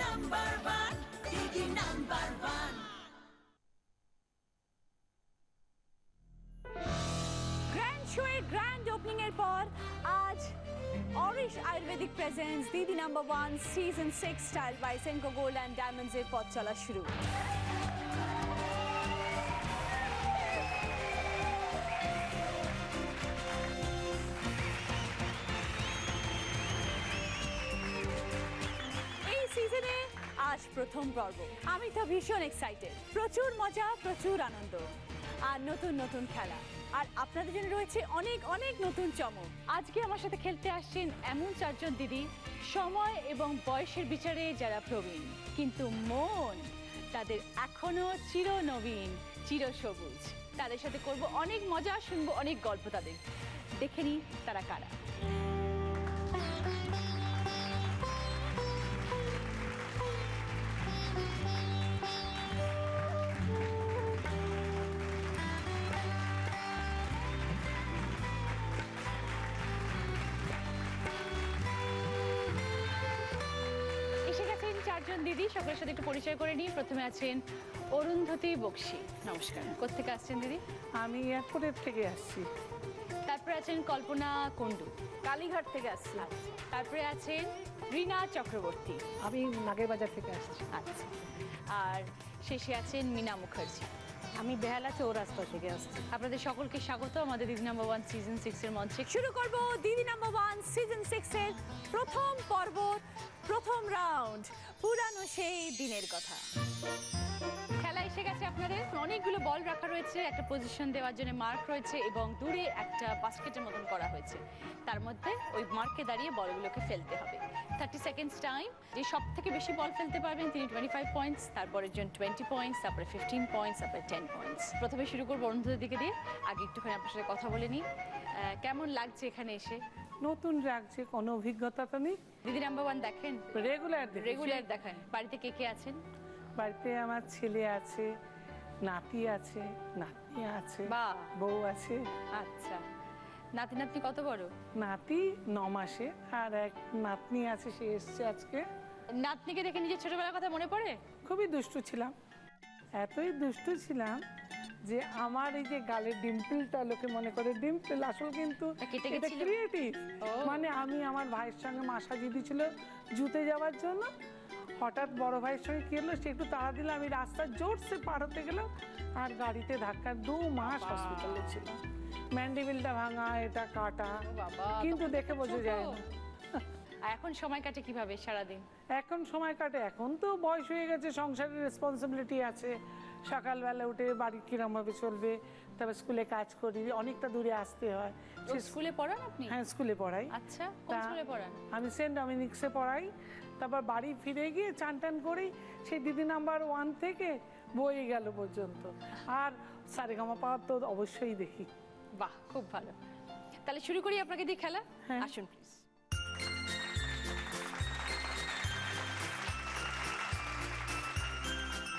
Number one, Didi number one. Grand show এর grand opening এর পর আজ Arish Ayurvedic presents Didi number one season 6 style by Senco gold and diamonds এর পথ চলা শুরু। এই সিজনে আজ প্রথম পর্ব। আমি তো ভীষণ এক্সাইটেড, প্রচুর মজা, প্রচুর আনন্দ আর নতুন নতুন খেলা, আর আপনাদের জন্য রয়েছে অনেক অনেক নতুন চমক। আজকে আমার সাথে খেলতে আসছেন এমন চারজন দিদি, সময় এবং বয়সের বিচারে যারা প্রবীণ, কিন্তু মন তাদের এখনো চিরনবীন, চিরসবুজ। তাদের সাথে করব অনেক মজা, শুনবো অনেক গল্প তাদের। দেখে নিই তারা কারা। চারজন দিদি, সকলের সাথে একটু পরিচয় করে নিই। প্রথমে আছেন অরুন্ধতী বক্সি, নমস্কার। কোত্থেকে আসছেন দিদি? আমি এয়ারপোর্টের থেকে আসছি। তারপরে আছেন কল্পনা কুন্ডু, কালীঘাট থেকে আসছি। তারপরে আছেন রীনা চক্রবর্তী, আমি নাগেরবাজার থেকে আসছি। আচ্ছা। আর শেষে আছেন মীনা মুখার্জি, আমি বেহালা চৌরাস্তা থেকে আসছি। আপনাদের সকলকে স্বাগত আমাদের দিদি নাম্বার ওয়ান সিজন 6 এর মঞ্চে। শুরু করব দিদি নাম্বার ওয়ান সিজন 6 এর প্রথম পর্ব, প্রথম রাউন্ড, পুরানো সেই দিনের কথা। খেলা এসে গেছে আপনাদের। অনেকগুলো বল রাখা রয়েছে, একটা পজিশন দেওয়ার জন্য মার্ক রয়েছে এবং দূরে একটা বাস্কেটের মতন করা হয়েছে। তার মধ্যে ওই মার্কে দাঁড়িয়ে বলগুলোকে ফেলতে হবে। 30 সেকেন্ডস টাইম। যে সব থেকে বেশি বল ফেলতে পারবেন তিনি 25 পয়েন্টস, তারপরের জন 20 পয়েন্টস, তারপরে 15 পয়েন্টস, তারপরে 10 পয়েন্টস। প্রথমে শুরু করবো অরুন্ধতির দিকে দিয়ে। আগে একটুখানি আপনার সাথে কথা বলে নিই, কেমন লাগছে এখানে এসে? নতুন রাখছে, কোনো অভিজ্ঞতা তো নেই। দিদি নাম্বার ওয়ান দেখেন? রেগুলার দেখেন। বাড়িতে কে কে আছেন? বাড়িতে আমার ছেলে আছে, নাতি আছে, নাতনি আছে, বউ আছে। আচ্ছা, নাতি নাতনি কত বড়? নাতি 9 মাসে, আর এক নাতনি আছে, সে এসছে আজকে। নাতনিকে দেখে নিজের ছোটবেলার কথা মনে পড়ে? খুবই দুষ্টু ছিলাম, এতই দুষ্টু ছিলাম যে আমার এই যে গালের ডিম্পলটা লোকে মনে করে ডিম্পল, আসল কিন্তু এটা ক্রিয়েটিভ। মানে আমি আমার ভাইয়ের সঙ্গে মা সাজিয়ে দিয়েছিল জুতে যাওয়ার জন্য, হঠাৎ বড় ভাইয়ের সঙ্গে কি হলো, সে একটু তাড়া দিল, আমি রাস্তা জোরসে পার হতে গেলাম আর গাড়িতে ধাক্কা, 2 মাস হসপিটালে ছিল। ম্যান্ডিবিলটা ভাঙা, এটা কাটা, কিন্তু দেখে বোঝা যায় না। আর এখন সময় কাটে কিভাবে সারাদিন? এখন সময় কাটে, এখন তো বয়স হয়ে গেছে, সংসারের রেসপন্সিবিলিটি আছে। সকালবেলা উঠে বাড়ি কিরমভাবে চলবে, তারপর স্কুলে কাজ করি, অনেকটা দূরে আসতে হয়। স্কুলে পড়ান আপনি? হ্যাঁ, স্কুলে পড়াই। আচ্ছা, কোন স্কুলে পড়ান? আমি সেন্ট ডমিনিক্সে পড়াই। তারপর বাড়ি ফিরে গিয়ে চান টান করেই সেই দিদি নাম্বার 1 থেকে বয়ে গেল পর্যন্ত। আর সারেগামাপা তো অবশ্যই দেখি। বাহ, খুব ভালো। তাহলে শুরু করি আপনাকে দিয়ে খেলা। আসুন প্লিজ।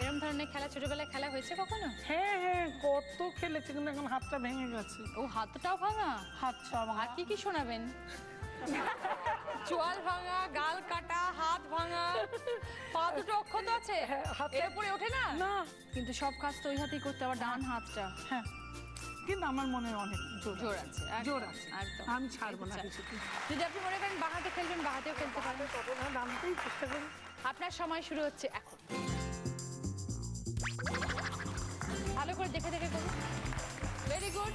এরকম ধরনের খেলা ছোটবেলায় খেলা হয়েছে কখনো? হ্যাঁ হ্যাঁ, কত খেলেছি, কিন্তু এখন হাতটা ভেঙে গেছে। ও, হাতটাও ভাঙা? হাত সব। আর কি কি শোনাবেন? চোয়াল ভাঙা, গাল কাটা, হাত ভাঙা, পা দুটো অক্ষত আছে, এর উপরে ওঠে না? না, কিন্তু সব কাজ তো ওই হাতেই করতে, আবার ডান হাতটা। হ্যাঁ, কিন্তু আমার মনে অনেক জোর আছে, জোর আছে, একদম। আমি ছাড়বো না কিছুতে। যদি আপনি মনে করেন বাঁ হাতে খেলবেন, বাঁ হাতেও খেলতে পারবেন, ডান হাতেই চেষ্টা করি। আপনার সময় শুরু হচ্ছে এখন। ভালো করে দেখে দেখে করুন। Very good,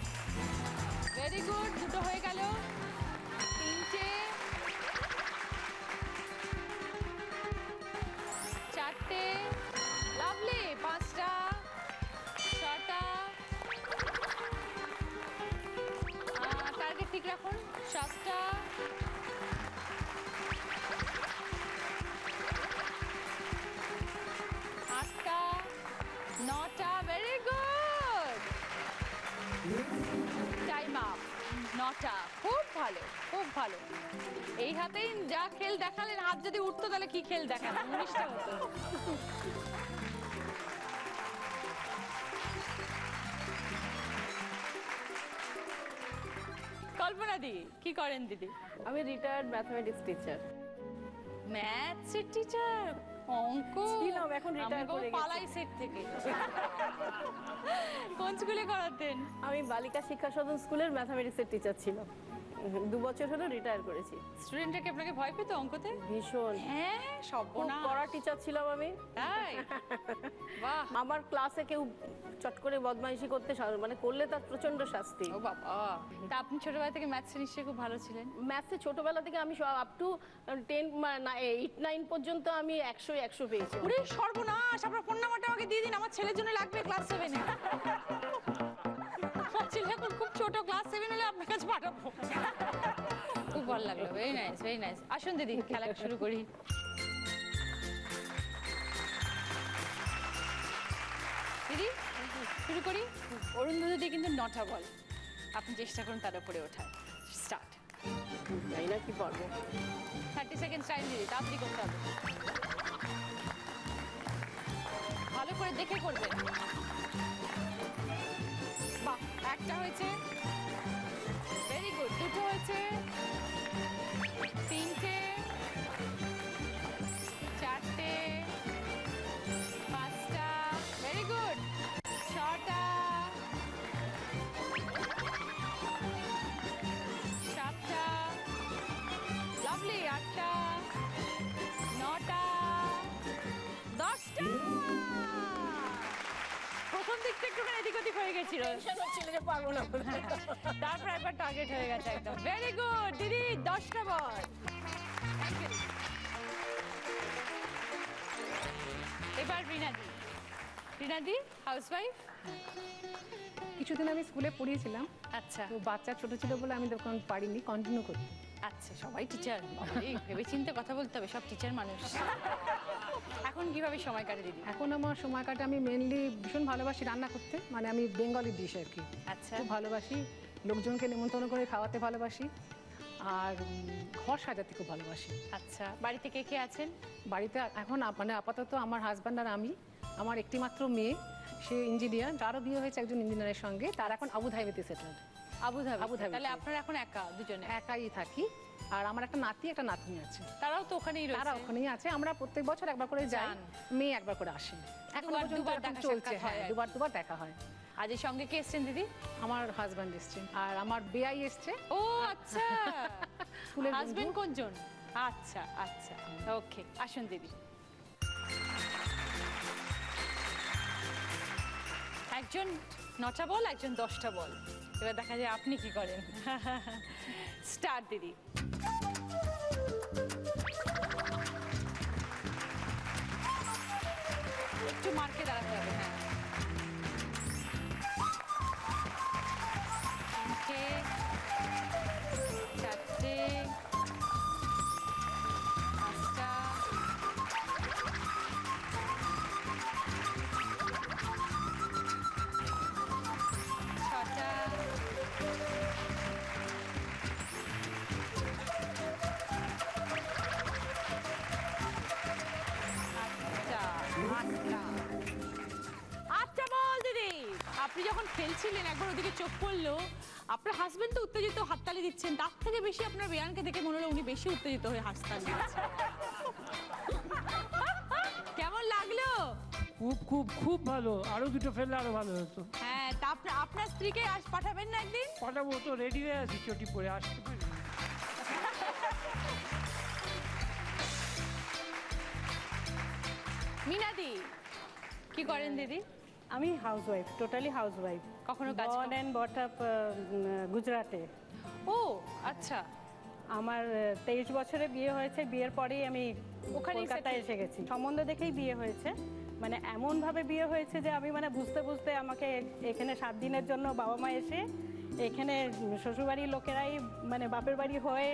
very good. দুটো হয়ে গেল, 3টে, 4টে, লাভলি, 5টা, 6টা, টার্গেট ঠিক রাখুন, 7টা, 8টা, 9টা। Very good, time up. 9টা, খুব ভালো, খুব ভালো। এই হাতেই যা খেল দেখালেন, হাত যদি উঠতো তাহলে কি খেল দেখালেন, 19টা হতো। কল্পনা দি, কি করেন দিদি? আমি রিটায়ার্ড ম্যাথমেটিক্স টিচার। ম্যাথসের টিচার? অঙ্ক ছিলাম, এখন retire করে গেছি। পালাই সেট থেকে। কোন স্কুলে করাতেন? আমি বালিকা শিক্ষা সদন স্কুলের ম্যাথামেটিক্সের টিচার ছিলাম। 2 বছর হলো রিটায়ার করেছি। স্টুডেন্টরা কি আপনাকে ভয় পেত অঙ্কতে? ভীষণ হ্যাঁ, খুব সর্বনাশ। কড়া টিচার ছিলাম আমি। তাই? বাহ। আমার ক্লাসে কেউ চট করে বদমাইশি করতে মানে করলে তার প্রচন্ড শাস্তি। ও বাবা। তা আপনি ছোটবেলা থেকে ম্যাথসে নিশ্চয়ই খুব ভালো ছিলেন? ম্যাথসে ছোটবেলা থেকে আমি আপ টু 10 8 9 পর্যন্ত আমি 100 পেয়েছি। ওরে সর্বনাশ, আপনার ফোন নাম্বারটা আমাকে দিয়ে দিন, আমার ছেলের জন্য লাগবে ক্লাস 7 এ। আমার ছেলে এখন খুব ছোট, ক্লাস 7 হলে আপনার কাছে পাঠাবো। খুব ভালো লাগলো, ভেরি নাইস, ভেরি নাইস। আসুন দিদি, খেলা শুরু করি। দিদি শুরু করি। অরুন্ধতি দিয়ে কিন্তু 9টা বল, আপনি চেষ্টা করুন তার উপরে ওঠার। স্টার্ট। জানি না কি পারবো। 30 সেকেন্ড টাইম দিদি, তাড়াতাড়ি করতে হবে। ভালো করে দেখে করবেন। বাহ, একটা হয়েছে, ভেরি গুড। দুটো হয়েছে, 3টে, 4টে, 5টা, ভেরি গুড। 6টা, 7টা, লাভলি। 8টা, 9টা, 10টা। প্রথম দিকটা একটুখানি এদিক ওদিক হয়ে গেছিল, টেনশন হচ্ছিল যে পারবো না বলে। তারপর একবার টার্গেট হয়ে গেছে একদম। ভেরি গুড দিদি, 10টা বল। Thank you. এবার রিনাদি। রিনাদি হাউসওয়াইফ? কিছুদিন আমি স্কুলে পড়িয়েছিলাম, আচ্ছা তো বাচ্চা ছোট ছিল বলে আমি তখন পারিনি কন্টিনিউ করতে। আচ্ছা, সবাই টিচার, ভেবে চিন্তে কথা বলতে হবে, সব টিচার মানুষ। এখন কিভাবে সময় কাটে দিদি? এখন আমার সময় কাটে, আমি মেনলি ভীষণ ভালোবাসি রান্না করতে, মানে আমি বেঙ্গলি ডিশ আর কি আচ্ছা খুব ভালোবাসি, লোকজনকে নিমন্ত্রণ করে খাওয়াতে ভালোবাসি, আর ঘর সাজাতে খুব ভালোবাসি। আচ্ছা, বাড়িতে কে কে আছেন? বাড়িতে এখন মানে আপাতত আমার হাজব্যান্ড আর আমি, আমার একটি মাত্র মেয়ে, সে ইঞ্জিনিয়ার, তারও বিয়ে হয়েছে একজন ইঞ্জিনিয়ারের সঙ্গে, তার এখন আবুধাবিতে সেটেলড। আবুধাবি। আবুধাবিতে। তাহলে আপনারা এখন একা দুজনে? একাই থাকি, আর আমার একটা নাতি একটা নাতনি আছে, তারাও তো ওখানেই তারা রয়েছে? ওখানেই আছে। আমরা প্রত্যেক বছর একবার করে যাই, যান। মেয়ে একবার করে আসে। এখন দুবার পর্যন্ত এরকম দেখা চলছে, সাক্ষাৎ হয় হ্যাঁ আর কি। দুবার দেখা হয়। আজ এর সঙ্গে কে এসছেন দিদি? আমার হাজব্যান্ড এসছে, আর আমার বেয়াই এসছে। ও আচ্ছা, স্কুলের বন্ধু। হাজবেন্ড কোনজন? আচ্ছা আচ্ছা, ওকে, আসুন দিদি। একজন 9টা বল, একজন 10টা বল। এবার দেখা যায় আপনি কি করেন। স্টার্ট দিদি। একটু মার্কে দাঁড়াতে হবে। হ্যাঁ, তিনটে, 4টে, 5টা, 6টা, 8টা বল দিদি। আপনি যখন খেলছিলেন একবার ওদিকে চোখ পড়লো, আপনার হাজবেন্ড তো উত্তেজিত হাততালি দিচ্ছেন, তার থেকে বেশি আপনার বেয়ানকে দেখে মনে হলো উনি বেশি উত্তেজিত হয়ে হাততালি দিচ্ছেন। কেমন লাগলো? খুব খুব খুব ভালো, আরো দুটো ফেললে আরো ভালো হতো। হ্যাঁ, তা আপনার স্ত্রীকে আজ পাঠাবেন না একদিন? পাঠাবো তো, রেডি হয়ে আছি, চটি পরে আসতে পারি। মিনাদি কি করেন দিদি? আমি হাউসওয়াইফ, টোটালি হাউসওয়াইফ। কখনো কাজ বর্ন অ্যান্ড বট আপ গুজরাটে। ও আচ্ছা, আমার 23 বছরে বিয়ে হয়েছে, বিয়ের পরেই আমি ওখানেই কলকাতায় settle? এসে গেছি। সম্বন্ধ দেখেই বিয়ে হয়েছে, মানে এমনভাবে বিয়ে হয়েছে যে আমি মানে বুঝতে বুঝতে আমাকে এখানে 7 দিনের জন্য বাবা মা এসে এখানে শ্বশুরবাড়ির লোকেরাই মানে বাপের বাড়ি হয়ে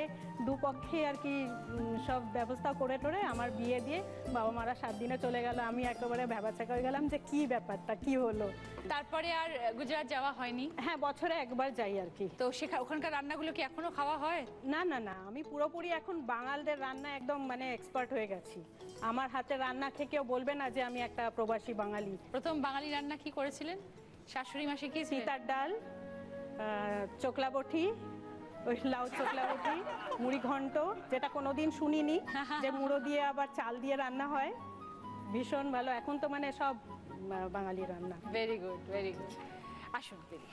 দুপক্ষে আর কি সব ব্যবস্থা করে টোরে আমার বিয়ে দিয়ে বাবা মারা 7 দিনে চলে গেল। আমি একেবারে ভ্যাবাচ্যাকা হয়ে গেলাম যে কি ব্যাপারটা, কি হলো। তারপরে আর গুজরাট যাওয়া হয়নি? হ্যাঁ, বছরে একবার যাই আর কি। তো ওখানকার রান্নাগুলো কি এখনো খাওয়া হয়? না না না, আমি পুরোপুরি এখন বাঙালদের রান্না একদম মানে এক্সপার্ট হয়ে গেছি। আমার হাতে রান্না খেয়ে কেউ বলবে না যে আমি একটা প্রবাসী বাঙালি। প্রথম বাঙালি রান্না কি করেছিলেন? শাশুড়ি মা শিখিয়েছিলেন? সীতার ডাল, চোকলা বটি, ওই লাউ চোকলা বটি, মুড়ি ঘন্ট, যেটা কোনোদিন শুনিনি যে মুড়ো দিয়ে আবার চাল দিয়ে রান্না হয়। ভীষণ ভালো, এখন তো মানে সব বাঙালি রান্না। Very good, very good. আসুন দিদি।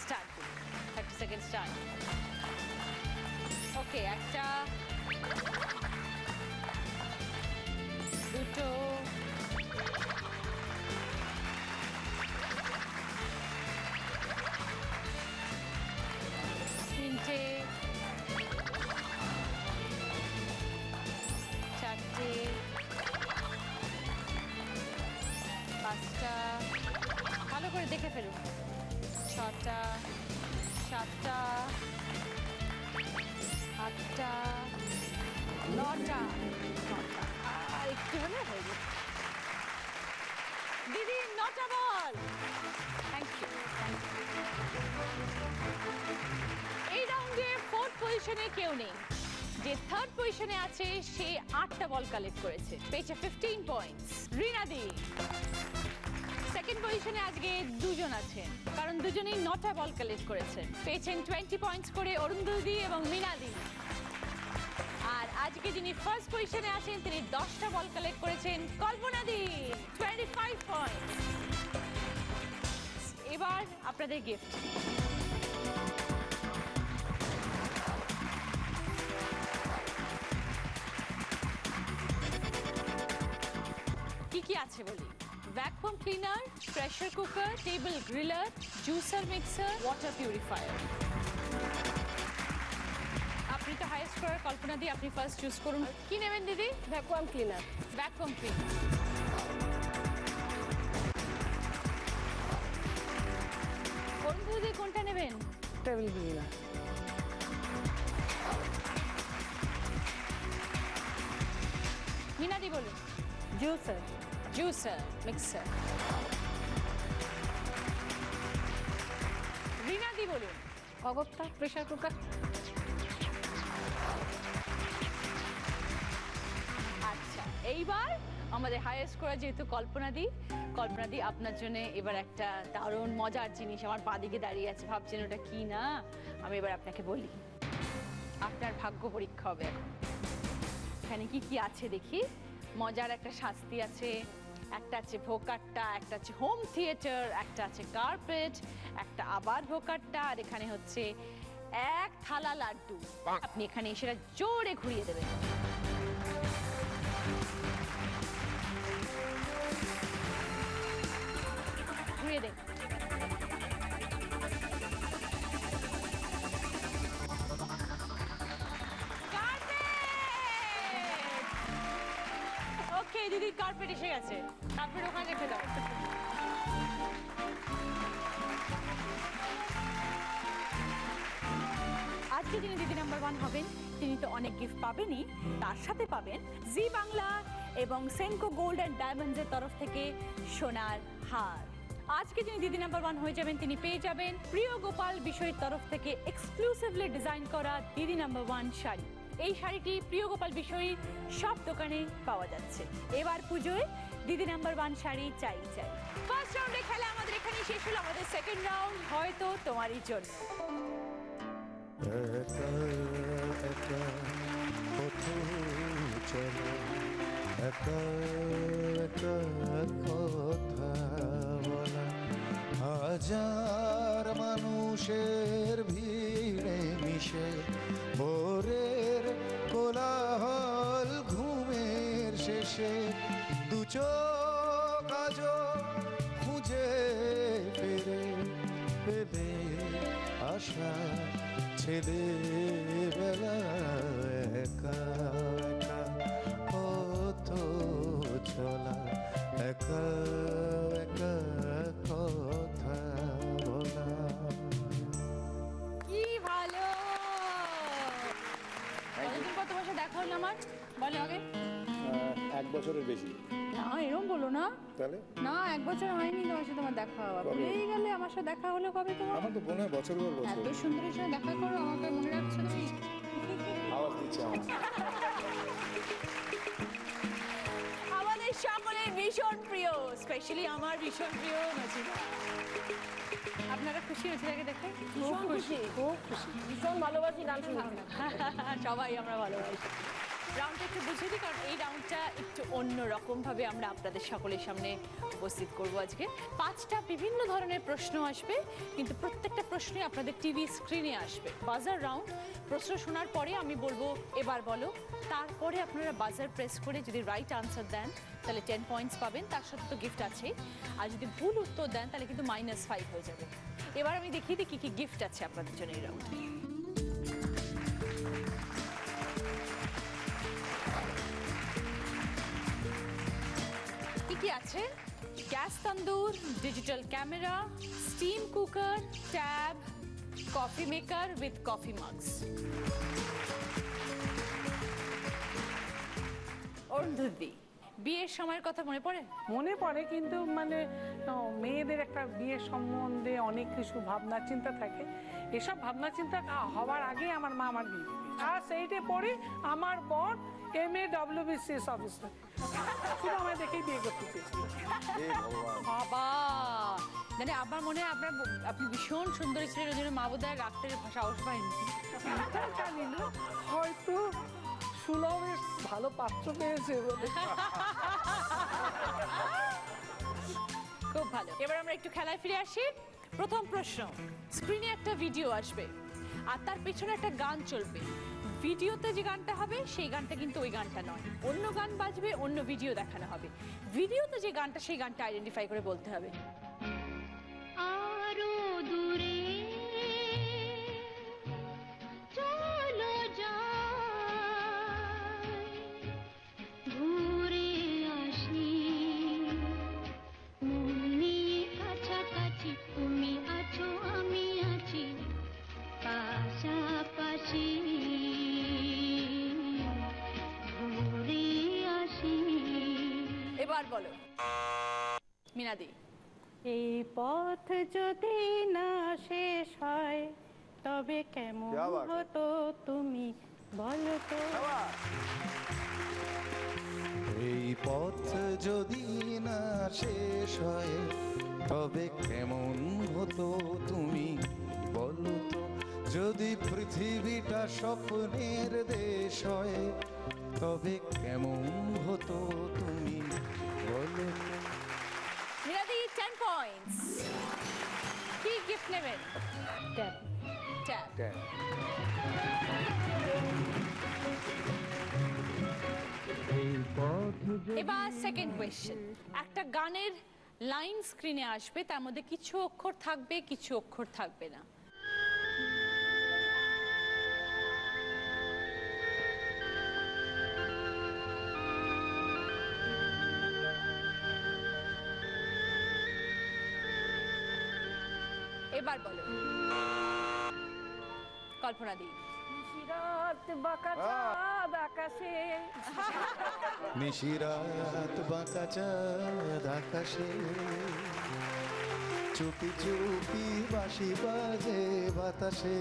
Start 30 second start. ওকে, একটা, দুটো, তিনটে, চারটে, পাঁচটা, ভালো করে দেখে ফেলুন, ছটা, সাতটা, আটটা, নটা, আর একটু হলে হয়ে যাবে। দিদি 9টা বল। Thank you. এই রাউন্ডে 4th পজিশনে কেউ নেই। যে 3rd পজিশনে আছে সে 8টা বল কালেক্ট করেছে, পেয়েছে 15 পয়েন্টস। রিনাদি 2nd পজিশনে আজকে দুজন আছেন, কারণ দুজনেই 9টা বল কালেক্ট করেছেন, পেয়েছেন 20 পয়েন্টস করে অরুন্ধতি এবং মিনাদি। আর আজকে যিনি 1st পজিশনে আছেন তিনি 10টা বল কালেক্ট করেছেন, কল্পনাদি 25 পয়েন্টস। এবার আপনাদের গিফট। কি কি আছে বলি? Vacuum cleaner, pressure cooker, table griller, juicer mixer, water purifier. আপনি তো হাইয়েস্ট স্কোরার, কল্পনা দিয়ে আপনি ফার্স্ট চুজ করুন। কি নেবেন দিদি? Vacuum cleaner. Vacuum cleaner. দিদি কোনটা নেবেন? Table cleaner. মিনাদি বলুন। জুসার। Juicer mixer. রিনাদি বলুন। অগত্যা প্রেসার কুকার। আচ্ছা, এইবার আমাদের হাইয়েস্ট স্কোরার যেহেতু কল্পনাদি, কল্পনাদি আপনার জন্য এবার একটা দারুণ মজার জিনিস আমার বাঁদিকে দাঁড়িয়ে আছে, ভাবছেন ওটা কি না? আমি এবার আপনাকে বলি, আপনার ভাগ্য পরীক্ষা হবে এখন। এখানে কি কি আছে দেখি। মজার একটা শাস্তি আছে, একটা আছে ভোকাট্টা, একটা আছে হোম থিয়েটার, একটা আছে কার্পেট, একটা আবার ভোকাট্টা, আর এখানে হচ্ছে এক থালা লাড্ডু। আপনি এখানে সেটা জোরে ঘুরিয়ে দেবেন। ঘুরিয়ে দেন। ওকে দিদি, কার্পেট এসে গেছে, কার্পেট ওখানে রেখে দাও। আজকে যিনি দিদি নাম্বার 1 হবেন তিনি তো অনেক গিফট পাবেনই, তার সাথে পাবেন জি বাংলা এবং সেনকো গোল্ড অ্যান্ড ডায়মন্ডসের তরফ থেকে সোনার হার। আজকে যিনি দিদি নাম্বার 1 হয়ে যাবেন তিনি পেয়ে যাবেন প্রিয় গোপাল বিষয়ের তরফ থেকে এক্সক্লুসিভলি ডিজাইন করা দিদি নাম্বার 1 শাড়ি। এই শাড়িটি প্রিয় গোপাল বিষয়ী সব দোকানে পাওয়া যাচ্ছে। এবার পুজোয় দিদি নাম্বার 1 শাড়ি চাই চাই। ফার্স্ট রাউন্ডে খেলা আমাদের এখানেই শেষ হলো। আমাদের সেকেন্ড রাউন্ড হয়তো তোমারই জন্য। একা একা পথ চলো, একা একা কথা বলা, হাজার মানুষের ভিড়ে মিশে ভোরের কোলাহল ঘুমের শেষে দু চোখ আজ খুঁজে ফেরে পেলে আশা ছেলেবেলা, একা একা পথ চলা, একা একা কথা বলা। কি ভালো! কতদিন পর তোমার সাথে দেখা হলো আমার? বলো আগে। 1 বছরের বেশি। না এরকম বলো না। তাহলে না 1 বছর হয়নি তোমার সাথে আমার দেখা হওয়া। ভুলেই গেলে আমার সাথে দেখা হলো কবে তোমার? আমার তো মনে হয় বছর পর বছর। এত সুন্দরীর সাথে দেখা করো, আমাকে মনে রাখছো তুমি? আওয়াজ দিচ্ছে আমার। আমাদের সকলের ভীষণ প্রিয় স্পেশালি আমার ভীষণ প্রিয় নচিতা। আপনারা খুশি নচিতাকে দেখে? ভীষণ খুশি, খুব খুশি, ভীষণ ভালোবাসি গান শুনতে। সবাই আমরা ভালোবাসি। রাউন্ডটা একটু বুঝিয়ে দিই, কারণ এই রাউন্ডটা একটু অন্য রকমভাবে আমরা আপনাদের সকলের সামনে উপস্থিত করব আজকে। 5টা বিভিন্ন ধরনের প্রশ্ন আসবে, কিন্তু প্রত্যেকটা প্রশ্নই আপনাদের টিভি স্ক্রিনে আসবে। বাজার রাউন্ড, প্রশ্ন শোনার পরে আমি বলবো এবার বলো, তারপরে আপনারা বাজার প্রেস করে যদি রাইট আনসার দেন তাহলে 10 পয়েন্টস পাবেন, তার সাথে তো গিফট আছে। আর যদি ভুল উত্তর দেন তাহলে কিন্তু -5 হয়ে যাবে। এবার আমি দেখিয়ে দিই কী কী গিফট আছে আপনাদের জন্য এই রাউন্ডে। কি আছে? Gas tandoor, digital camera, steam cooker, tab, coffee maker with coffee mugs. Arundhati, বিয়ের সময়ের কথা মনে পড়ে? মনে পড়ে, কিন্তু মানে মেয়েদের একটা বিয়ের সম্বন্ধে অনেক কিছু ভাবনা চিন্তা থাকে। এসব ভাবনা চিন্তা হওয়ার আগে আমার মা আমার বিয়ে দিয়ে দিয়েছে। আর সেইটে পরে আমার বর MA WBCS অফিসার, শুধু আমায় দেখেই বিয়ে করতে চেয়েছিল। বাবা, মানে আমার মনে হয় আপনি ভীষণ সুন্দরী ছিলেন, ওই জন্য মা বোধহয় রাখতে সাহস পায়নি। এটা জানি না, হয়তো সুলভের ভালো পাত্র পেয়েছে বলে। খুব ভালো। এবার আমরা একটু খেলায় ফিরে আসি। প্রথম প্রশ্ন, স্ক্রিনে একটা ভিডিও আসবে আর তার পেছনে একটা গান চলবে। ভিডিওতে যে গানটা হবে সেই গানটা কিন্তু ওই গানটা নয়, অন্য গান বাজবে, অন্য ভিডিও দেখানো হবে। ভিডিওতে যে গানটা সেই গানটা আইডেন্টিফাই করে বলতে হবে। আরো দূরে চলো যাই, ঘুরে আসি, মন নিয়ে কাছাকাছি, তুমি আছো আমি আছি পাশাপাশি, ঘুরে আসি। এবার বলো মিনাদি। এই পথ যদি না শেষ হয় তবে কেমন क्या बात है? হতো তুমি বলো তো। এই পথ যদি না শেষ হয় তবে কেমন হতো তুমি বলো তো, যদি পৃথিবীটা স্বপ্নের দেশ হয় তবে কেমন হতো তুমি বলো তো। মিনাদি 10 পয়েন্টস। কি গিফট নেবেন? ট্যাব। ট্যাব। এবার সেকেন্ড কোয়েশ্চেন, একটা গানের লাইন স্ক্রিনে আসবে, তার মধ্যে কিছু অক্ষর থাকবে, কিছু অক্ষর থাকবে না। এবার বলো কল্পনা দি। রাত বাঁকা চাঁদ আকাশে, নিশিরাত বাঁকা চাঁদ আকাশে, চুপি চুপি বাঁশি বাজে বাতাসে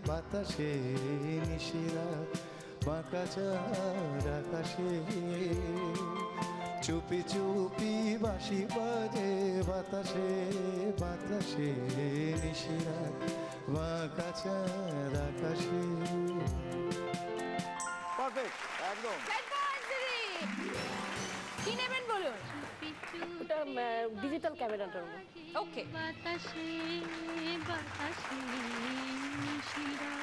বাতাসে, নিশিরাত বাঁকা চাঁদ আকাশে, চুপি চুপি বাঁশি বাজে বাতাসে বাতাসে, নিশিরাত বাঁকা চাঁদ আকাশে। পারফেক্ট, একদম। 10 points দিদি। কি নেবেন বলুন? ওটা ডিজিটাল ক্যামেরাটার মধ্যে। ওকে, বাতাসে বাতাসে নিশিরা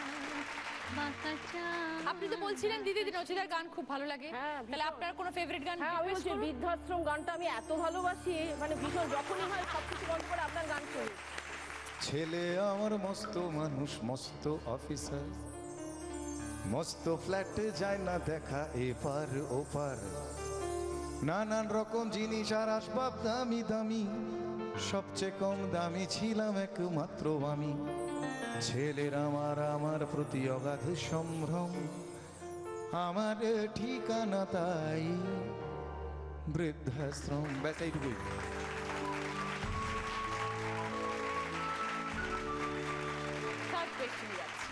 বাঁকা চাঁদ। আপনি তো বলছিলেন দিদি নচিতার গান খুব ভালো লাগে। হ্যাঁ, তাহলে আপনার কোনো ফেভারিট গান হ্যাঁ, আমি request বলছি করুন? বৃদ্ধাশ্রম গানটা আমি এত ভালোবাসি, মানে ভীষণ, যখনই হয় সবকিছু বন্ধ করে আপনার গান শুনি। ছেলে আমার মস্ত মানুষ, মস্ত অফিসার, মস্ত ফ্ল্যাটে যায় না দেখা এপার ওপার, নানান রকম জিনিস আর আসবাব দামি দামি, সবচেয়ে কম দামি ছিলাম একমাত্র আমি। ছেলের আমার প্রতি অগাধ সম্ভ্রম, আমার ঠিকানা তাই বৃদ্ধাশ্রম। ব্যাস এইটুকুই। থার্ড কোয়েশ্চেনে যাচ্ছি।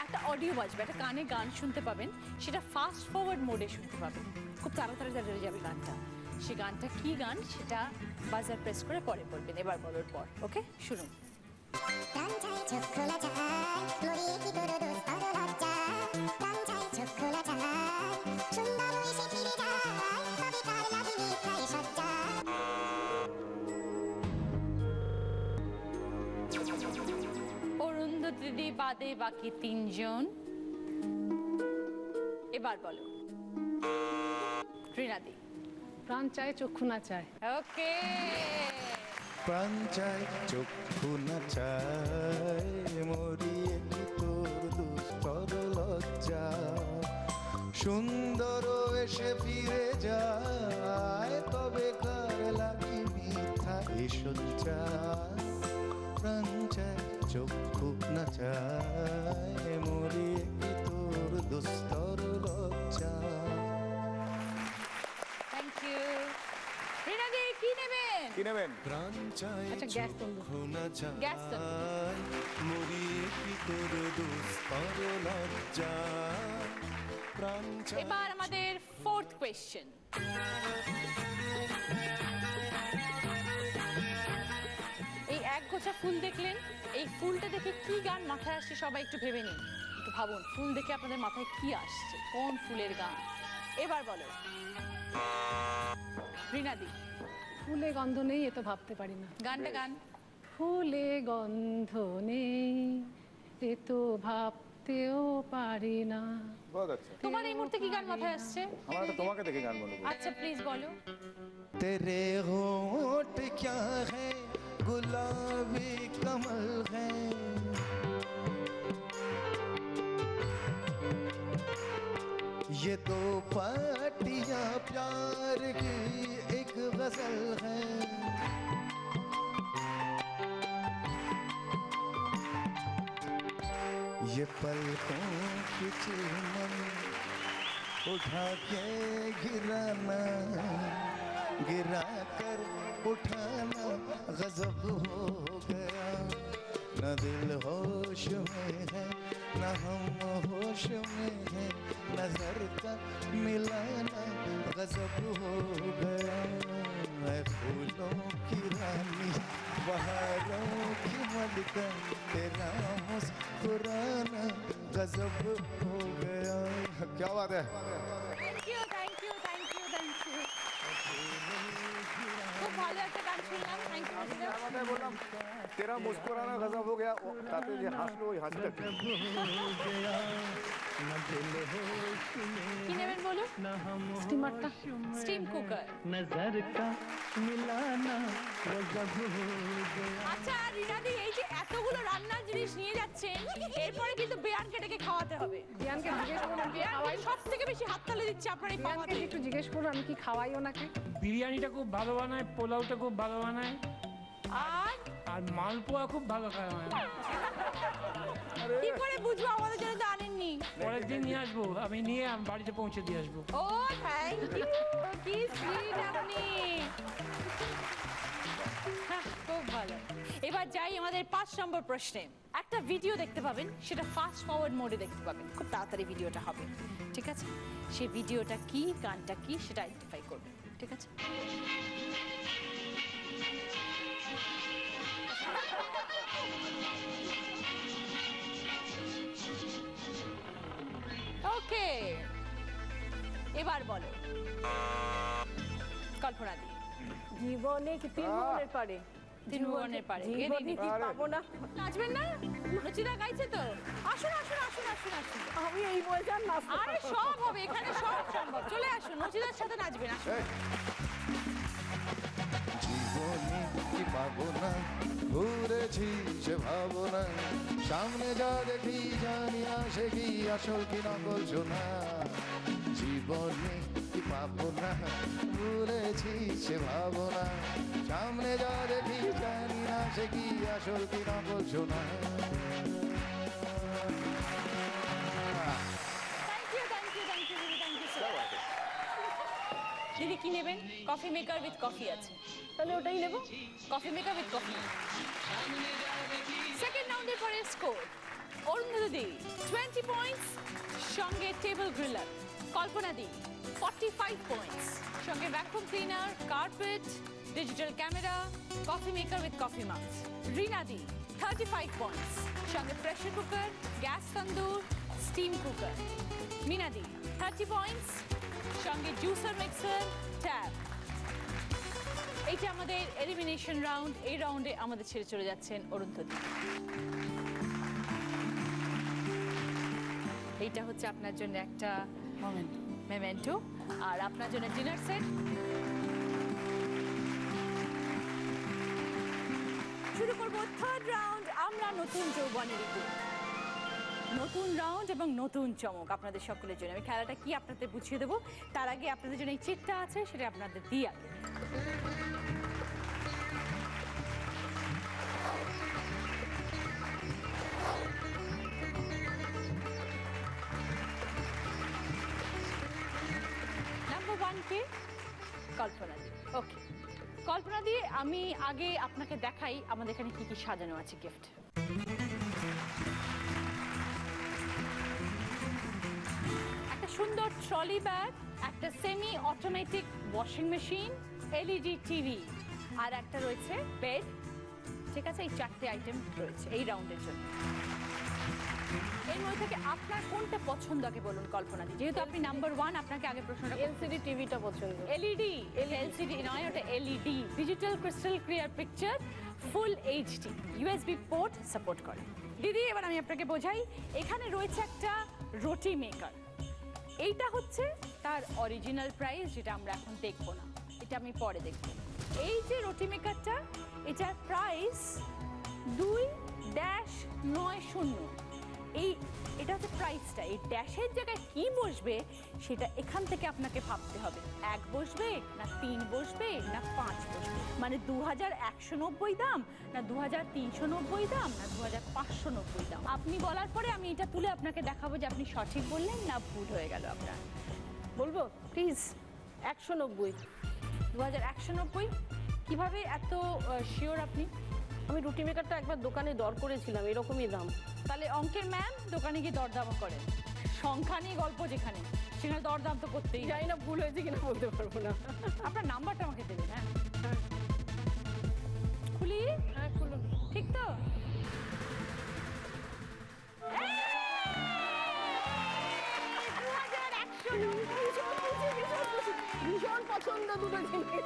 একটা অডিও বাজবে, একটা কানে গান শুনতে পাবেন, সেটা ফাস্ট ফরওয়ার্ড মোডে শুনতে পাবেন, খুব তাড়াতাড়ি যাবে গানটা। সে গানটা কি গান সেটা বাজার প্রেস করে পরে বলবেন এবার বলার পর। ওকে, শুনুন। প্রাণ চাই চোখ খোলা চাই মরিয়ে কি তোর দোস্ত লজ্জা প্রাণ চাই চোখ খোলা চাই সুন্দর এসে ফিরে যায় তবে কার লাগে মিথ্যায় সজ্জা অরুন্ধতী বাদে বাকি তিনজন, এবার বলো। ত্রিনাদি। প্রাণ চায় চক্ষু না চায়। ওকে, প্রাণ চাই চক্ষু না চাই মরিয়ে কি তোর দুস্তর লজ্জা সুন্দর এসে ফিরে যায় তবে কার লাগি মিথ্যা এ সজ্জা প্রাণ চাই চক্ষু না চাই মরিয়ে কি তোর দুস্তর লজ্জা। Thank you. ত্রিনাদি কি নেবেন? কি নেবেন? প্রাণ চাই আচ্ছা, গ্যাস তুলবো। চক্ষু না চাই গ্যাস তুলবো। মরিয়ে কি তোর দুস্তর লজ্জা প্রাণ চাই। এবার আমাদের ফোর্থ কোয়েশ্চেন। এই এক গোছা ফুল দেখলেন, এই ফুলটা দেখে কি গান মাথায় আসছে সবাই একটু ভেবে নিন, একটু ভাবুন ফুল দেখে আপনাদের মাথায় কি আসছে, কোন ফুলের গান। এবার বলো রিনাদি। ফুলে গন্ধ নেই এ তো ভাবতে পারি না। গানটা গান। ফুলে গন্ধ নেই এ তো ভাবতেও পারি না। बहुत अच्छा। তোমার এই মুহূর্তে কি গান মাথায় আসছে? আমার একটা তোমাকে দেখে গান মনে পড়ে। আচ্ছা প্লিজ বলো। तेरे होंठ क्या है गुलाबी कमल है ये दो पट्टियां प्यार की एक गजल है ये पलकों की चिलमन उठा के गिराना गिरा कर उठाना गजब हो गया न दिल होश में है न हम होश में है नजर का मिलाना गजब हो गया मैं फूलों की रानी बहारों की मलका तेरा मुस्कुराना गजब हो गया। क्या बात है। Thank you thank you thank you thank you. খুব ভালো একটা গান শুনলাম, থ্যাংক ইউ। আমাদের বললাম তেরা মুস্কুরানা গজব হো গয়া তাতে যে হাসলো ওই হাসিটা কি নেবেন বলুন? স্টিমারটা। Steam cooker. नजर का मिलाना गजब हो गया। আচ্ছা রিনাদি, এই যে এতগুলো রান্নার জিনিস নিয়ে যাচ্ছেন, এরপরে কিন্তু বেয়ানকে ডেকে খাওয়াতে হবে। বিয়ানকে জিজ্ঞেস করুন আমি কি বেয়ান খাওয়াই। সব থেকে বেশি হাততালি দিচ্ছে আপনার এই বিয়ানকে খাওয়াতে। একটু জিজ্ঞেস করুন আমি কি খাওয়াই ওনাকে। বিরিয়ানিটা খুব ভালো বানায়, পোলাওটা খুব ভালো বানায়, আর আর মালপোয়া খুব ভালো খায়। কি করে বুঝবো, আমাদের জন্য তো আনেননি। পরের দিন নিয়ে আসবো, আমি নিয়ে বাড়িতে পৌঁছে দিয়ে আসবো। ও থ্যাংক ইউ, কি সুইট আপনি। খুব ভালো। এবার যাই আমাদের 5 নম্বর প্রশ্নে। একটা ভিডিও দেখতে পাবেন, সেটা ফাস্ট ফরওয়ার্ড মোডে দেখতে পাবেন, খুব তাড়াতাড়ি ভিডিওটা হবে, ঠিক আছে? সেই ভিডিওটা কি, গানটা কি সেটা আইডেন্টিফাই করবেন, ঠিক আছে? ওকে, এবার বলো কল্পনা দি। জীবনে কি তিন ভুবনের পারে? তিন ভুবনের পারে। জীবনে কি পাবো না? নাচবেন না? রচিতা গাইছে তো। আসুন আসুন আসুন আসুন আসুন। আমি এই বয়সে আর নাচতে আরে সব হবে এখানে, সব সম্ভব। চলে আসুন, রচিতার সাথে নাচবেন। আসুন। জীবনে কি পাবো না ঘুরেছি সে ভাবনা সামনে যা দেখি জানি না সে কি আসল কি নকল শোনা জীবনে কি পাবো না ঘুরেছি সে ভাবনা সামনে যা দেখি জানি না সে কি আসল কি নকল শোনা। Thank you thank you thank you thank you so much. দিদি কি নেবেন? কফি মেকার উইথ কফি আছে, তাহলে ওটাই নেব। Coffee maker with coffee. Second রাউন্ডের পরে স্কোর অরুন্ধতী 20 পয়েন্টস, সঙ্গে টেবিল গ্রিলার কল্পনা দি 45 পয়েন্টস, সঙ্গে vacuum cleaner, carpet, digital camera, coffee maker with coffee mask. রিনা দি 35 পয়েন্টস, সঙ্গে pressure cooker, gas tandoor, steam cooker. Mina দি 30 পয়েন্টস, সঙ্গে জুসার মিক্সার, ট্যাব। এইটা আমাদের এলিমিনেশন রাউন্ড। এই রাউন্ডে আমাদের ছেড়ে চলে যাচ্ছেন অরুন্ধতী। এইটা হচ্ছে আপনার জন্য একটা মেমেন্টো, আর আপনার জন্য ডিনার সেট। শুরু করবো থার্ড রাউন্ড। আমরা নতুন যৌবনের ঋতু, নতুন রাউন্ড এবং নতুন চমক আপনাদের সকলের জন্য। আমি খেলাটা কি আপনাদের বুঝিয়ে দেবো, তার আগে আপনাদের জন্য এই চিটটা আছে, সেটা আপনাদের দিই আগে। নাম্বার 1 কে কল্পনা দি। ওকে কল্পনা দি, আমি আগে আপনাকে দেখাই আমাদের এখানে কি কি সাজানো আছে গিফট। একটা সুন্দর ট্রলি ব্যাগ, একটা semi automatic washing machine, LED TV, আর একটা রয়েছে বেড। ঠিক আছে, এই 4টে আইটেম রয়েছে এই রাউন্ডের জন্য। এর মধ্যে থেকে আপনার কোনটা পছন্দ আগে বলুন কল্পনা দি, যেহেতু আপনি নাম্বার 1, আপনাকে আগে প্রশ্নটা। এলসিডি টিভিটা পছন্দ। এলইডি, এলসিডি নয়, ওটা LED, digital crystal clear picture, full HD, USB port support করে। দিদি এবার আমি আপনাকে বোঝাই, এখানে রয়েছে একটা রুটি মেকার। এইটা হচ্ছে তার অরিজিনাল প্রাইস, যেটা আমরা এখন দেখবো না, এটা আমি পরে দেখব। এই যে রুটি মেকারটা, এটার প্রাইস 2-90। এটা হচ্ছে প্রাইসটা। এই ড্যাশের জায়গায় কি বসবে সেটা এখান থেকে আপনাকে ভাবতে হবে। 1 বসবে না 3 বসবে না 5 বসবে, মানে 2190 দাম না 2390 দাম না 2590 দাম। আপনি বলার পরে আমি এটা তুলে আপনাকে দেখাবো যে আপনি সঠিক বললেন না ভুল হয়ে গেল আপনার। বলবো প্লিজ। 190। 2190। কিভাবে এত শিওর আপনি? আমি রুটি মেকারটা একবার দোকানে দর করেছিলাম, এরকমই দাম। তাহলে অঙ্কের ম্যাম দোকানে গিয়ে দরদামও করেন, সংখ্যা নিয়ে গল্প যেখানে, সেখানে দরদাম তো করতেই। জানি না ভুল হয়েছে কিনা বলতে পারবো না। আপনার নাম্বারটা আমাকে দেবেন। হ্যাঁ খুলি। হ্যাঁ খুলুন। ঠিক তো? ভীষণ পছন্দ দুটো জিনিস।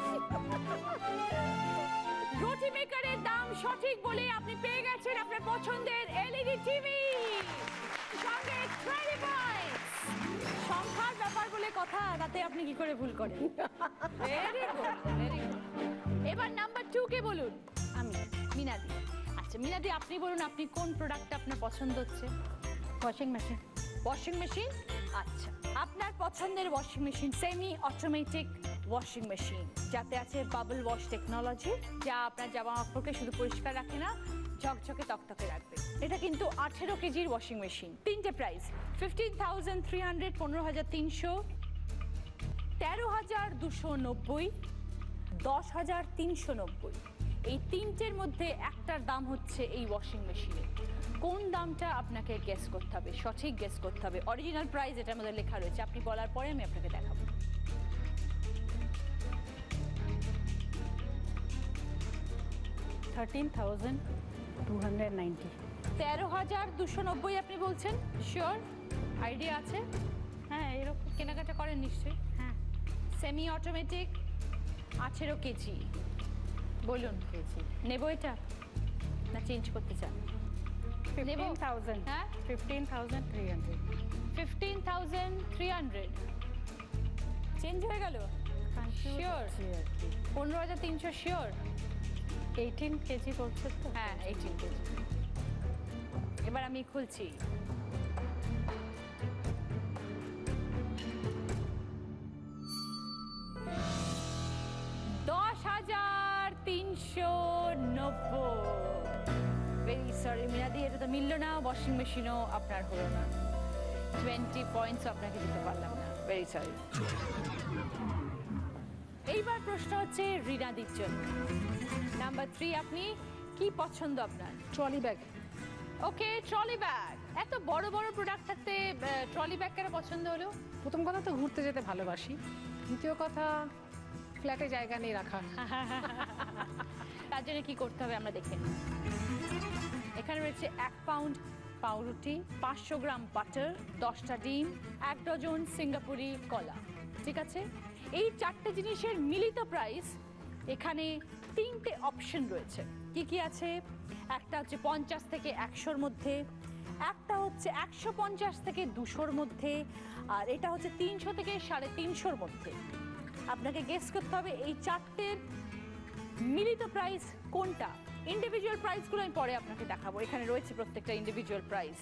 রুটি মেকারের দাম সঠিক বলে আপনি পেয়ে গেছেন আপনার পছন্দের এলইডি টিভি, সঙ্গে 20 পয়েন্টস। সংখ্যার ব্যাপার বলে কথা, তাতে আপনি কি করে ভুল করেন? Very good, very good. এবার নাম্বার 2 কে বলুন। আমি মিনাদি। আচ্ছা মিনাদি, আপনি বলুন আপনি কোন প্রোডাক্টটা আপনার পছন্দ হচ্ছে? Washing machine. Washing machine. আচ্ছা, আপনার পছন্দের washing machine semi automatic washing machine, যাতে আছে বাবল ওয়াশ টেকনোলজি, যা আপনার জামা কাপড়কে শুধু পরিষ্কার রাখে না, ঝকঝকে তকতকে রাখবে। এটা কিন্তু 18 কেজির ওয়াশিং মেশিন। 3টে প্রাইস 15,300, 15,300, 13,290, 10,390। এই 3টের মধ্যে একটার দাম হচ্ছে এই ওয়াশিং মেশিনের। কোন দামটা আপনাকে গেস করতে হবে, সঠিক গেস করতে হবে। অরিজিনাল প্রাইস এটার মধ্যে লেখা রয়েছে, আপনি বলার পরে আমি আপনাকে দেখাবো। 13,290। 13,290 আপনি বলছেন? শিওর? আইডিয়া আছে? হ্যাঁ এরকম। কেনাকাটা করেন নিশ্চয়ই। হ্যাঁ। সেমি অটোমেটিক 18 কেজি বলুন। কেজি নেবো এটা না চেঞ্জ করতে চান? 15,000। হ্যাঁ 15,300। 15,300 চেঞ্জ হয়ে গেল? শিওর? 15,300 শিওর? 18 কেজি বলছে তো। হ্যাঁ 18 কেজি। এবার আমি খুলছি। ভেরি সরি মিনাদি, এটা তো মিলল না। ওয়াশিং মেশিনও আপনার হলো না। 20 পয়েন্টস আপনাকে দিতে পারলাম না, ভেরি সরি। এইবার প্রশ্ন হচ্ছে রিনাদির জন্য। নাম্বার 3, আপনি কি পছন্দ আপনার? Trolley bag. Okay trolley bag. এত বড় বড় প্রোডাক্ট থাকতে ট্রলি ব্যাগ কেন পছন্দ হলো? প্রথম কথা তো ঘুরতে যেতে ভালোবাসি, দ্বিতীয় কথা ফ্ল্যাটে জায়গা নেই রাখার। তার জন্য কি করতে হবে আমরা দেখে নিই। এখানে রয়েছে 1 পাউন্ড পাউরুটি, 500 গ্রাম বাটার, 10টা ডিম, 1 ডজন সিঙ্গাপুরি কলা। ঠিক আছে, এই 4টে জিনিসের মিলিত প্রাইস এখানে 3টে অপশন রয়েছে। কি কি আছে? একটা হচ্ছে 50 থেকে 100-র মধ্যে, একটা হচ্ছে 150 থেকে 200-র মধ্যে, আর এটা হচ্ছে 300 থেকে 350-র মধ্যে। আপনাকে গেস করতে হবে এই 4টের মিলিত প্রাইস কোনটা। ইন্ডিভিজুয়াল প্রাইসগুলো আমি পরে আপনাকে দেখাবো, এখানে রয়েছে প্রত্যেকটা ইন্ডিভিজুয়াল প্রাইস।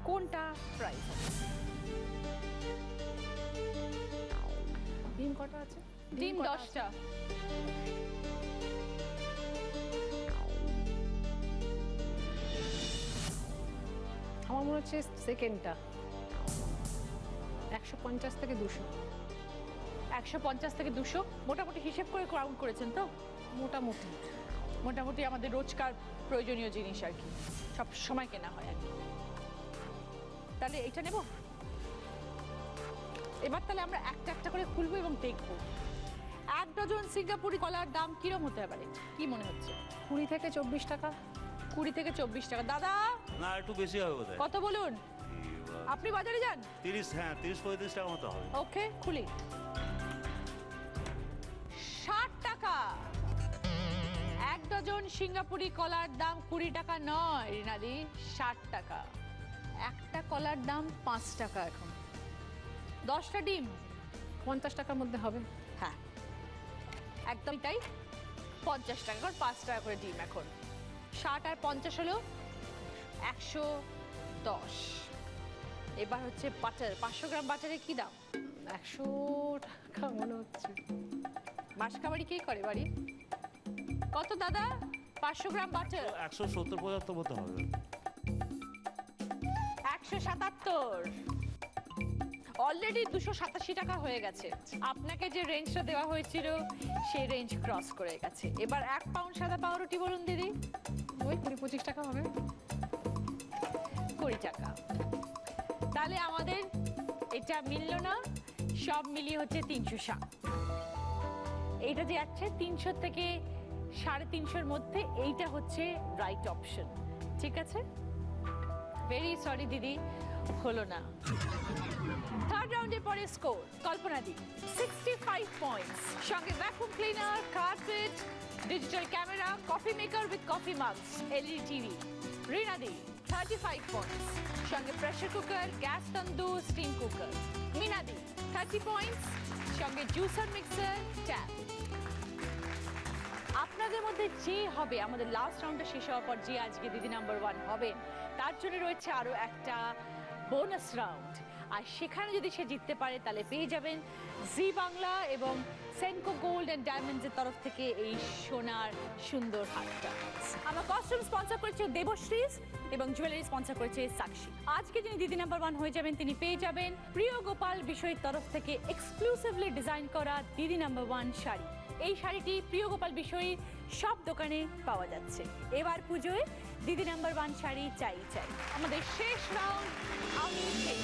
কোনটা প্রাইস? ডিম কটা আছে? ডিম 10টা। আমার মনে হচ্ছে সেকেন্ডটা 150 থেকে 200। 150 থেকে 200 মোটামুটি হিসেব করে কাউন্ট করেছেন তো? মোটামুটি মোটামুটি আমাদের রোজকার প্রয়োজনীয় জিনিস আর কি, সব সময় কেনা হয় আর কি। তাহলে এটা নেব। এবার তাহলে আমরা একটা একটা করে খুলবো এবং দেখবো 1 ডজন সিঙ্গাপুরি কলার দাম কিরম হতে পারে, কি মনে হচ্ছে? 20 থেকে 24 টাকা। 20 থেকে 24 টাকা। দাদা না, একটু বেশি হবে বোধহয়। কত বলুন? আপনি বাজারে যান? 30, হ্যাঁ 30-35 টাকা মতো হবে। ওকে, খুলি। 60 টাকা। 1 ডজন সিঙ্গাপুরি কলার দাম 20 টাকা নয় রিনাদি, 60 টাকা। একটা কলার দাম 5 টাকা এখন। 10টা ডিম 50 টাকার মধ্যে হবে। হ্যাঁ একদমই তাই, 50 টাকা, কারণ 5 টাকা করে ডিম এখন। 60 আর 50 হলো 110। এবার হচ্ছে বাটার, 500 গ্রাম বাটারের কি দাম? 100 টাকা মনে হচ্ছে। মাসকাবাড়ি কে করে বাড়ি? কত দাদা? 500 গ্রাম বাটার 170-75 মতো হবে। 177। অলরেডি 287 টাকা হয়ে গেছে। আপনাকে যে রেঞ্জটা দেওয়া হয়েছিল সেই রেঞ্জ ক্রস করে গেছে। এবার 1 পাউন্ড সাদা পাউরুটি বলুন দিদি। ওই 20-25 টাকা হবে। 20 টাকা। তাহলে আমাদের এটা মিলল না, সব মিলিয়ে হচ্ছে 360। এইটা যে আছে 300 থেকে 350-এর মধ্যে, এইটা হচ্ছে রাইট অপশন। ঠিক আছে, ভেরি সরি দিদি, হলো না। থার্ড রাউন্ডের পরে স্কোর কল্পনা দি 65 পয়েন্টস, সঙ্গে vacuum cleaner, carpet, digital camera, coffee maker with coffee mugs, LED TV. Rina দি 35 পয়েন্টস, সঙ্গে pressure cooker, gas tandoor, steam cooker. Mina দি 30 পয়েন্টস, সঙ্গে জুসার, মিক্সার, ট্যাপ। আপনাদের মধ্যে যে হবে, আমাদের লাস্ট রাউন্ডটা শেষ হওয়ার পর যে আজকে দিদি নাম্বার 1 হবে, তার জন্য রয়েছে আরো একটা বোনাস রাউন্ড। আর সেখানে যদি সে জিততে পারে তাহলে পেয়ে যাবেন জি বাংলা এবং সেনকো গোল্ড অ্যান্ড ডায়মন্ডসের তরফ থেকে এই সোনার সুন্দর হারটা। আমার কস্টিউম স্পন্সর করেছে দেবশ্রীজ এবং জুয়েলারি স্পন্সর করেছে সাক্ষী। আজকে যিনি দিদি নাম্বার 1 হয়ে যাবেন তিনি পেয়ে যাবেন প্রিয় গোপাল বিষয়ের তরফ থেকে এক্সক্লুসিভলি ডিজাইন করা দিদি নাম্বার 1 শাড়ি। এই শাড়িটি প্রিয় গোপাল বিষয়ী সব দোকানে পাওয়া যাচ্ছে। এবার পুজোয় দিদি নাম্বার 1 শাড়ি চাই চাই। আমাদের শেষ রাউন্ড আমি সেই।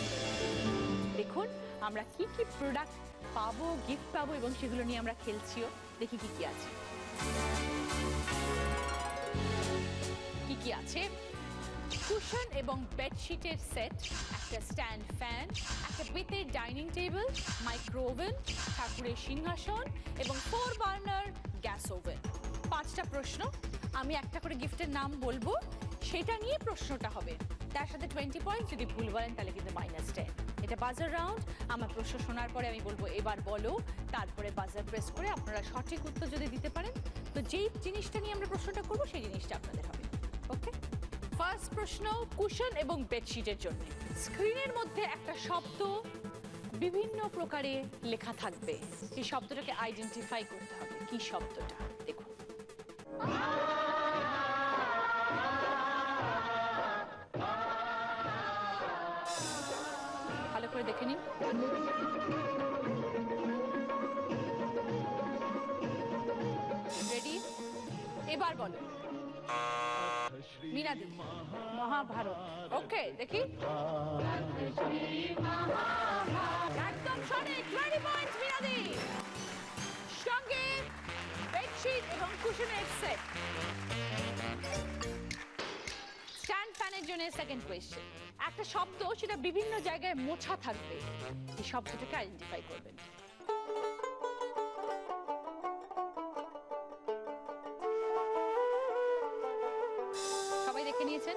দেখুন আমরা কি কি প্রোডাক্ট পাবো, গিফট পাবো এবং সেগুলো নিয়ে আমরা খেলছিও। দেখি কি কি আছে। কি কি আছে? কুশন এবং বেডশিটের সেট, একটা স্ট্যান্ড ফ্যান, একটা বেতের ডাইনিং টেবিল, মাইক্রো ওভেন, ঠাকুরের সিংহাসন এবং 4 বার্নার গ্যাস ওভেন। 5টা প্রশ্ন, আমি একটা করে গিফটের নাম বলবো, সেটা নিয়ে প্রশ্নটা হবে। তার সাথে 20 পয়েন্ট, যদি ভুল বলেন তাহলে কিন্তু -10। এটা বাজার রাউন্ড। আমার প্রশ্ন শোনার পরে আমি বলবো এবার বলো, তারপরে বাজার প্রেস করে আপনারা সঠিক উত্তর যদি দিতে পারেন তো যেই জিনিসটা নিয়ে আমরা প্রশ্নটা করবো সেই জিনিসটা আপনাদের হবে। ওকে, ফার্স্ট প্রশ্ন কুশন এবং বেডশিটের জন্য। স্ক্রিনের মধ্যে একটা শব্দ বিভিন্ন প্রকারে লেখা থাকবে, এই শব্দটাকে আইডেন্টিফাই করতে হবে। কি শব্দটা? দেখুন, ভালো করে দেখে নিন। রেডি? এবার বলো। মিনাদি মহাভারত। ওকে দেখি একদম সঠিক 20 পয়েন্টস মিনাদি সঙ্গে বেডশিট এবং কুশনের সেট স্ট্যান্ড ফ্যানের জন্য সেকেন্ড কোয়েশ্চেন একটা শব্দ সেটা বিভিন্ন জায়গায় মোছা থাকবে এই শব্দটাকে আইডেন্টিফাই করবেন সবাই দেখে নিয়েছেন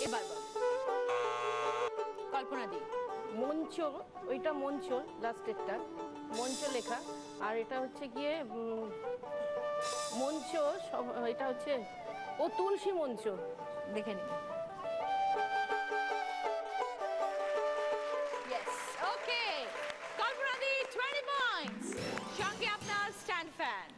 এবার বল কল্পনা দি মঞ্চ, ওইটা মঞ্চ, লাস্টেরটা মঞ্চ লেখা, আর এটা হচ্ছে গিয়ে মঞ্চ, এটা হচ্ছে ও তুলসী মঞ্চ। দেখে নিন ইয়েস ওকে কল্পনা দি 20 পয়েন্টস সঙ্গে আপনার স্ট্যান্ড ফ্যান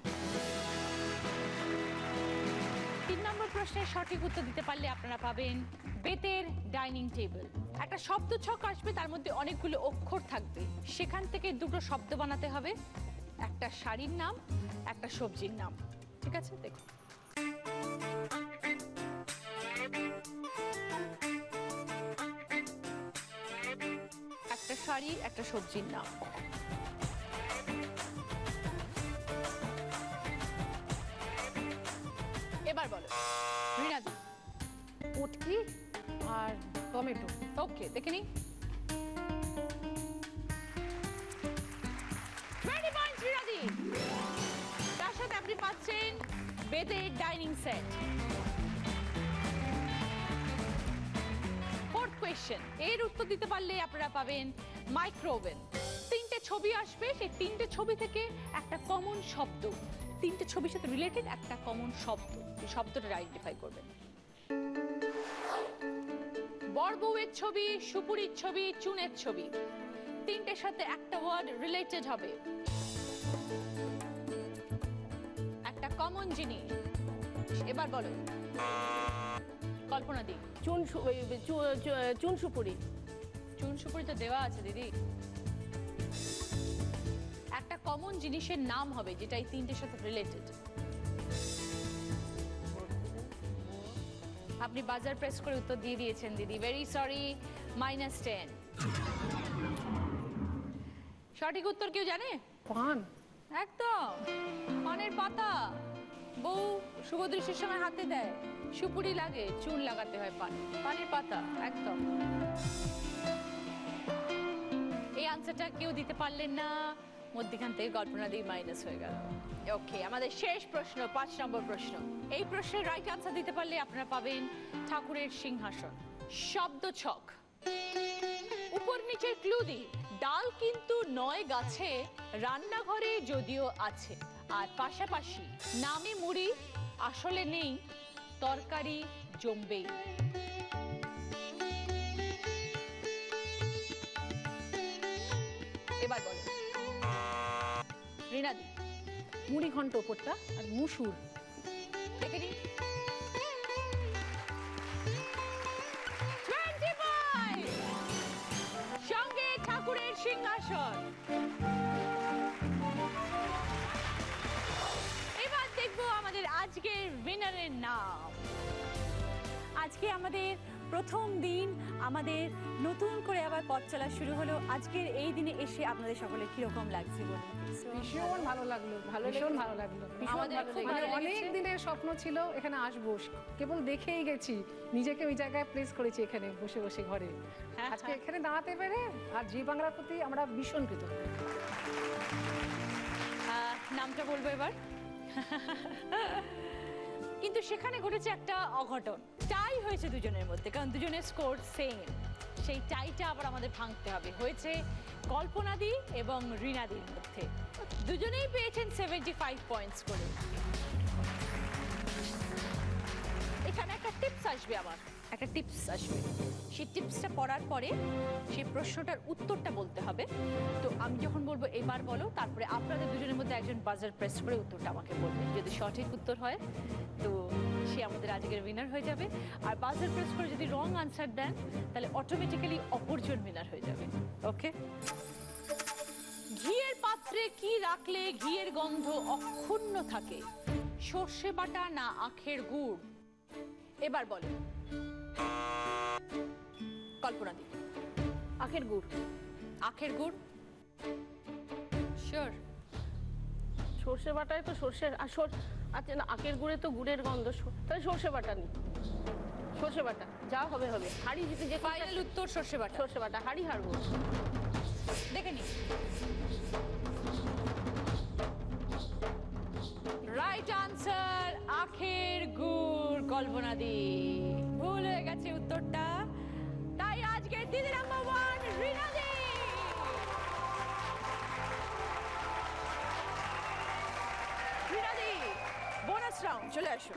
3 নম্বর প্রশ্নের সঠিক উত্তর দিতে পারলে আপনারা পাবেন বেতের ডাইনিং টেবিল একটা শব্দ ছক আসবে তার মধ্যে অনেকগুলো অক্ষর থাকবে সেখান থেকে দুটো শব্দ বানাতে হবে একটা শাড়ির নাম একটা সবজির নাম ঠিক আছে দেখুন একটা শাড়ি একটা সবজির নাম এবার বলো রিনাদি উটকি আর টমেটো। ওকে দেখে নি 20 পয়েন্টস রিনাদি তার সাথে আপনি পাচ্ছেন বেতের ডাইনিং সেট ফোর্থ কোয়েশ্চেন এর উত্তর দিতে পারলে আপনারা পাবেন মাইক্রোওভেন 3টে ছবি আসবে সেই 3টে ছবি থেকে একটা কমন শব্দ 3টে ছবির সাথে রিলেটেড একটা কমন শব্দ এই শব্দটা আইডেন্টিফাই করবেন বর বউয়ের ছবি সুপুরির ছবি চুনের ছবি 3টের সাথে একটা ওয়ার্ড রিলেটেড হবে একটা কমন জিনিস এবার বলো কল্পনা দি চুন সুপুরি। চুন সুপুরি তো দেওয়া আছে দিদি একটা কমন জিনিসের নাম হবে যেটা এই 3টের সাথে রিলেটেড আপনি বাজার প্রেস করে উত্তর দিয়ে দিয়েছেন দিদি ভেরি সরি -10 সঠিক উত্তর কেউ জানে পান। একদম পানের পাতা বউ শুভ দৃশ্যের সময় হাতে দেয় সুপুরি লাগে চুন লাগাতে হয় পানের পাতা একদম এই আনসারটা কেউ দিতে পারলেন না মধ্যখান থেকে কল্পনা দিয়ে মাইনাস হয়ে গেল ওকে আমাদের শেষ প্রশ্ন 5 নম্বর প্রশ্ন এই প্রশ্নের রাইট আনসার দিতে পারলে আপনারা পাবেন ঠাকুরের সিংহাসন শব্দ ছক উপর নিচের ক্লু দিই ডাল কিন্তু নয় গাছে রান্নাঘরে যদিও আছে আর পাশাপাশি নামে মুড়ি আসলে নেই তরকারি জমবেই এবার বলো রিনাদি মুড়ি ঘন্ট ওপরটা আর মুসুর। দেখে নিন 25 সঙ্গে ঠাকুরের সিংহাসন এবার দেখবো আমাদের আজকের উইনারের নাম আজকে আমাদের প্রথম দিন আমাদের নতুন করে আবার পথ চলা শুরু হলো আজকের এই দিনে এসে আপনাদের সকলে কিরকম লাগছে বলুন ভীষণ ভালো লাগলো ভীষণ ভালো লাগলো আমাদের খুব ভালো অনেক লেগেছে। দিনের স্বপ্ন ছিল এখানে আসবো কেবল দেখেই গেছি নিজেকে ওই জায়গায় প্লেস করেছি এখানে বসে বসে ঘরে আজকে এখানে দাঁড়াতে পেরে আর জি বাংলার প্রতি আমরা ভীষণ কৃতজ্ঞ নামটা বলবো এবার কিন্তু সেখানে ঘটেছে একটা অঘটন টাই হয়েছে দুজনের মধ্যে কারণ দুজনের স্কোর সেম সেই টাইটা আবার আমাদের ভাঙতে হবে হয়েছে কল্পনাদি এবং রিনাদির মধ্যে দুজনেই পেয়েছেন 75 পয়েন্টস করে এখানে একটা টিপস আসবে আবার একটা টিপস আসবে সেই টিপসটা পড়ার পরে সেই প্রশ্নটার উত্তরটা বলতে হবে তো আমি যখন বলবো এবার বলো তারপরে আপনাদের দুজনের মধ্যে একজন বাজার প্রেস করে উত্তরটা আমাকে বলবেন যদি সঠিক উত্তর হয় তো সে আমাদের আজকের উইনার হয়ে যাবে আর বাজার প্রেস করে যদি রং আনসার দেন তাহলে অটোমেটিক্যালি অপরজন উইনার হয়ে যাবে ওকে ঘিয়ের পাত্রে কি রাখলে ঘিয়ের গন্ধ অক্ষুণ্ণ থাকে? সর্ষে বাটা না আখের গুড়? এবার বলো কল্পনা দি। আখের গুড়। আখের গুড় শিওর? সর্ষে বাটায় তো সর্ষের আচ্ছা না, আখের গুড়ে তো গুড়ের গন্ধ, তাহলে সর্ষে বাটা নি। সর্ষে বাটা যা হবে হবে। হাড়ি জিতে যে ফাইনাল উত্তর সর্ষে বাটা। সর্ষে বাটা, হাড়ি হারবো। দেখে নি। রাইট আনসার আখের গুড়। কল্পনা দি ভুল হয়ে গেছে উত্তরটা, তাই আজকে দিদি নাম্বার 1 রিনা দি। রিনা দি বোনাস রাউন্ড চলে আসো।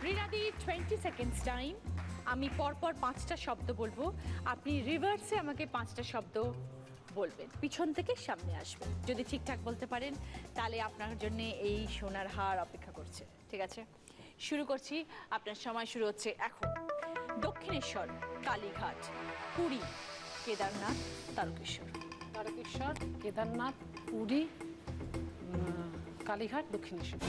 রিনা দি 20 সেকেন্ডস টাইম। আমি পরপর 5টা শব্দ বলবো, আপনি রিভার্সে আমাকে 5টা শব্দ বলবেন, পিছন থেকে সামনে আসবেন। যদি ঠিকঠাক বলতে পারেন তাহলে আপনার জন্য এই সোনার হার অপেক্ষা করছে। ঠিক আছে, শুরু করছি। আপনার সময় শুরু হচ্ছে এখন। দক্ষিণেশ্বর, কালীঘাট, পুরী, কেদারনাথ, তারকেশ্বর। তারকেশ্বর, কেদারনাথ, পুরী, কালীঘাট, দক্ষিণেশ্বর।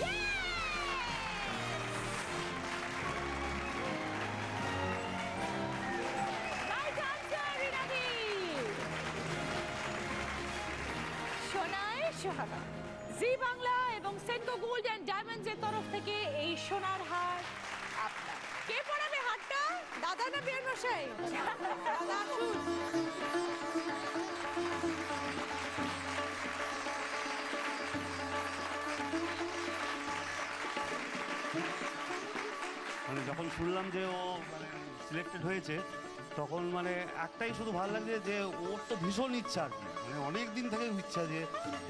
সোহাগা। জি বাংলা এবং সেনকো গোল্ড এন্ড ডায়মন্ডস এর তরফ থেকে এই সোনার হার আপনার। কে পড়াবে হারটা, দাদা না বিয়ার মশাই? দাদা আসুন। মানে যখন শুনলাম যে ও মানে সিলেক্টেড হয়েছে, তখন মানে একটাই শুধু ভালো লাগছে যে ওর তো ভীষণ ইচ্ছা আর কি, মানে অনেক দিন থেকে ইচ্ছা যে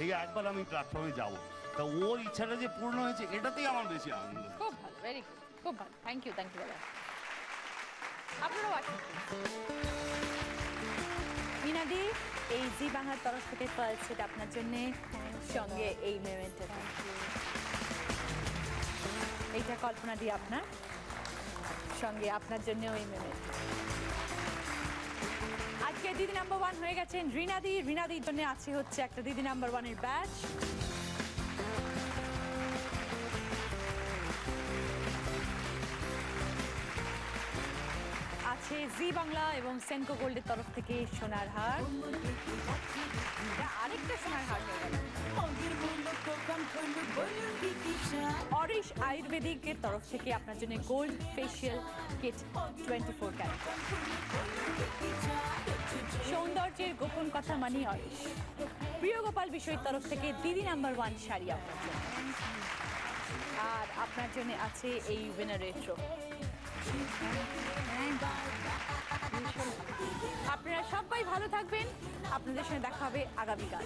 এই একবার আমি প্ল্যাটফর্মে যাব। তা ওর ইচ্ছাটা যে পূর্ণ হয়েছে এটাতেই আমার বেশি আনন্দ। খুব ভালো, ভেরি গুড, খুব ভালো। থ্যাংক ইউ দাদা। আপনারাও আসুন। মিনাদি, এই জি বাংলার তরফ থেকে পাচ্ছেন আপনার জন্য, সঙ্গে এই মেমেন্টো। এইটা কল্পনা দি আপনার, সঙ্গে আপনার জন্য ওই মেমেন্টো। আজকে দিদি নাম্বার 1 হয়ে গেছেন রিনাদি। রিনাদির জন্য আছে হচ্ছে একটা দিদি নাম্বার 1 এর ব্যাচ। আছে জি বাংলা এবং সেনকো গোল্ডের তরফ থেকে সোনার হার। আরেকটা সোনার হার হয়ে গেল। অরিশ আয়ুর্বেদিকের তরফ থেকে আপনার জন্য গোল্ড ফেশিয়াল কিট 24 ক্যারেট। সৌন্দর্যের গোপন কথা মানি অরিশ। প্রিয় গোপাল বিষয়ের তরফ থেকে দিদি নাম্বার 1 শাড়ি আপনার জন্য। আর আপনার জন্য আছে এই উইনারের ট্রফি। আপনারা সবাই ভালো থাকবেন। আপনাদের সঙ্গে দেখা হবে আগামীকাল।